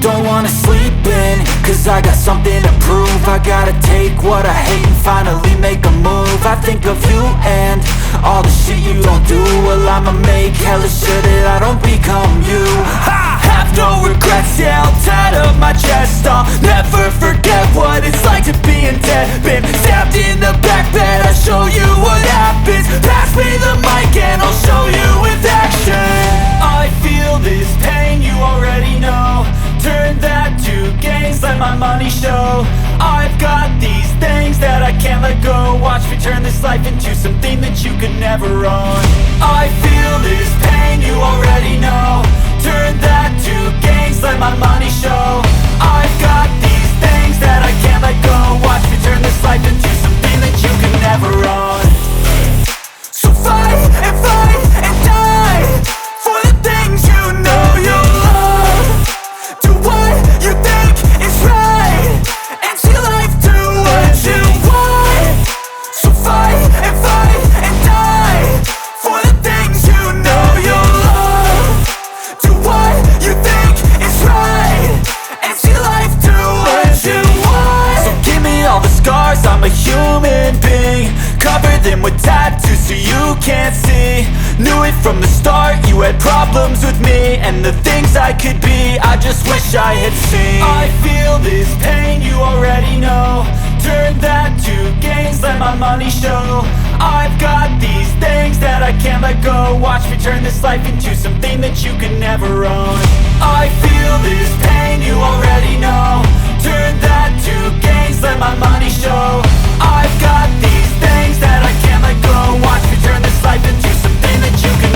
don't wanna sleep in, cause I got something to prove. I gotta take what I hate and finally make a move. I think of you and all the shit you don't do. Well, I'ma make hella sure that I don't become you. I have no regrets, yeah, I'll tie up my chest. I'll never forget what it's like to be in debt. Been stabbed in the back bed, I'll show you what happens. Pass me the mic and I'll show you with action. I feel this pain, you already know. Turn that to gains, let my money show. I've got these things that I can't let go. Watch me turn this life into something that you could never own. I feel this pain, you already know. Turn that to gains, let my money show. I've got these things that I can't let go. Watch me turn this life into something that you could never own. So fight and die for the things you know you love. Do what you think is right and see life do what you want. So fight and die for the things you know you love. Do what you think is right and see life do what you want. So give me all the scars, I'm a human being. Cover them with tattoos so you can't see. Knew it from the start, you had problems with me and the things I could be, I just wish I had seen. I feel this pain, you already know. Turn that to gains, let my money show. I've got these things that I can't let go. Watch me turn this life into something that you can never own. I feel this pain, you already know. Turn that to gains, let my money show. I've got these things that I can't let go. Watch me turn this life into something that you can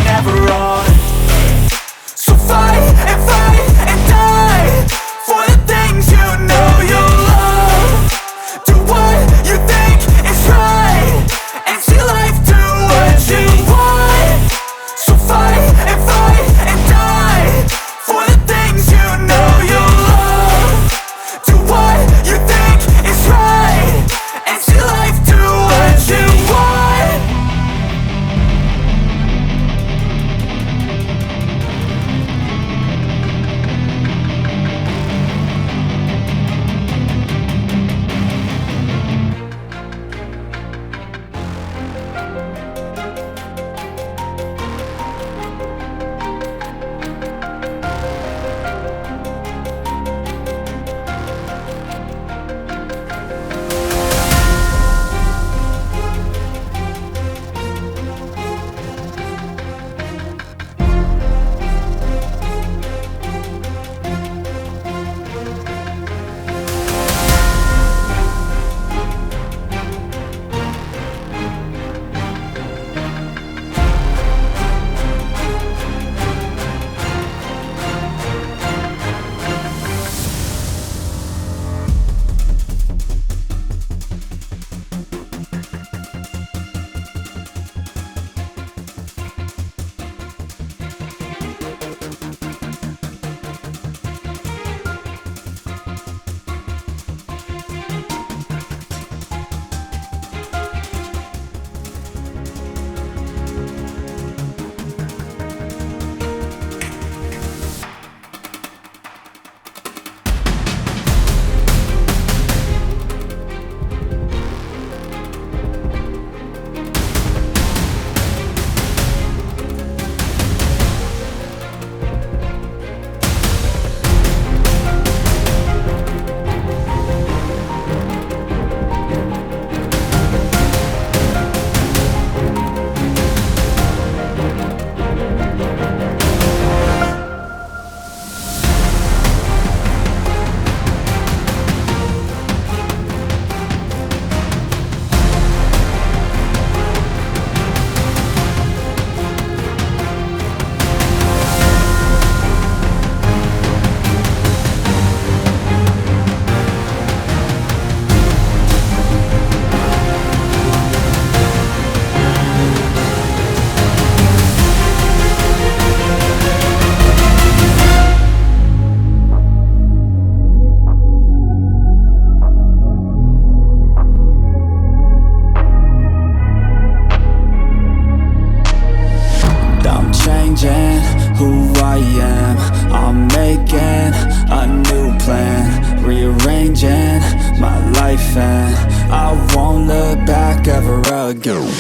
who I am. I'm making a new plan, rearranging my life, and I won't look back ever again.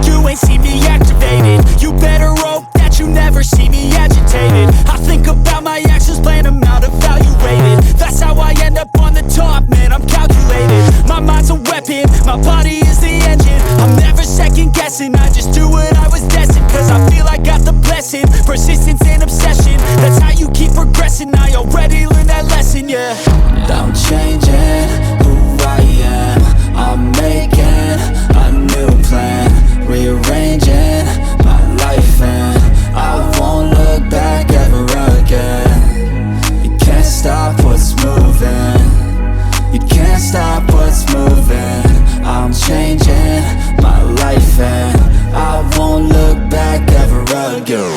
You ain't see me activated. You better hope that you never see me agitated. I think about my actions, plan them out, evaluated. That's how I end up on the top, man, I'm calculated. My mind's a weapon, my body is the engine. I'm never second guessing, I just do what I was destined. Cause I feel I got the blessing, persistence and obsession. That's how you keep progressing, I already learned that lesson, yeah. I'm changing who I am. I'm making a new plan, rearranging my life, and I won't look back ever again. You can't stop what's moving. You can't stop what's moving. I'm changing my life, and I won't look back ever again.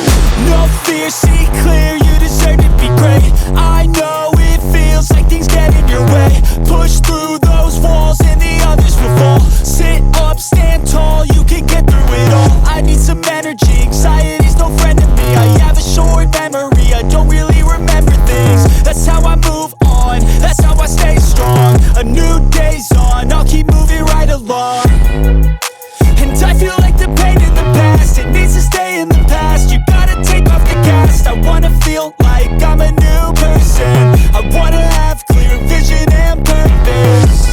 No fear, see clear, you deserve to be great. I know it feels like things get in your way. Push through those walls and the others will fall. Sit up, stand tall, you can get through it all. I need some energy, anxiety's no friend to me. I have a short memory, I don't really remember things. That's how I move on, that's how I stay strong. A new day's on, I'll keep moving right along. And I feel like the pain in the past, it needs to stay in the past. You gotta take off the cast. I wanna feel like I'm a new person. I wanna have clear vision and purpose.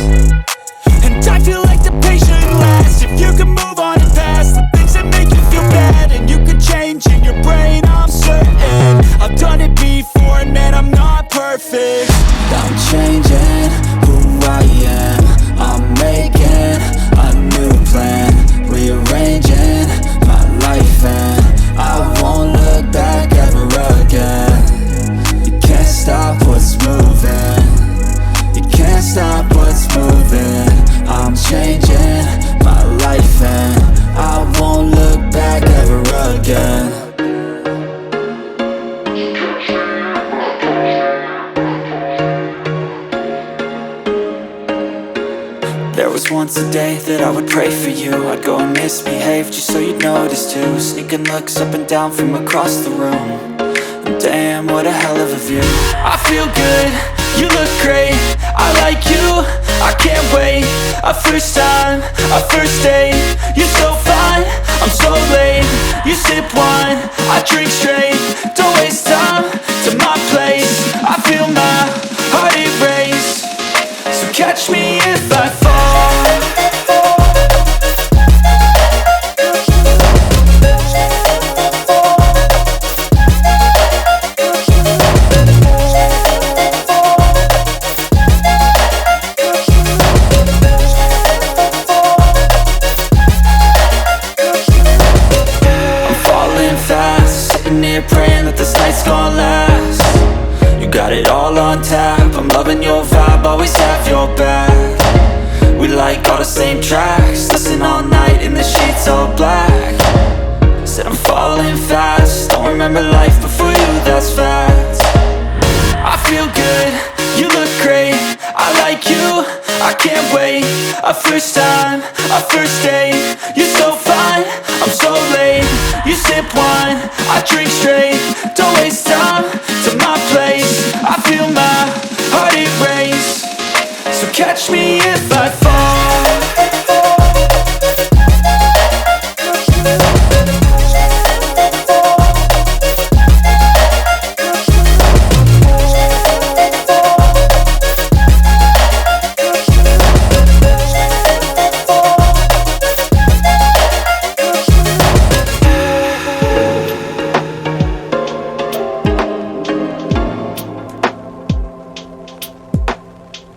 And I feel like the pain shouldn't last. If you can move on and past the things that make you feel bad, and you can change in your brain, I'm certain. I've done it before and man, I'm not perfect. I'm changing who I am. I'm making a new plan, rearranging my life, and I won't look back ever again. You can't stop what's moving. You can't stop what's moving. I'm changing my life, and I won't look back ever again. There was once a day that I would pray for you. I'd go and misbehave just so you'd notice too. Sneaking looks up and down from across the room. And damn, what a hell of a view. I feel good, you look great, I like you, I can't wait. A first time, a first date, you're so fine, I'm so late. You sip wine, I drink straight. Don't waste time to my place. I feel my heart erase. So catch me if I fall. Praying that this night's gonna last. You got it all on tap, I'm loving your vibe, always have your back. We like all the same tracks, listen all night in the sheets all black. Said I'm falling fast, don't remember life before you, that's fact. I feel good, you look great, I like you, I can't wait. A first time, a first date, you're so fine, I'm so late. You sip wine, I drink straight. Don't waste time to my place. I feel my heart erase. So catch me if I fall.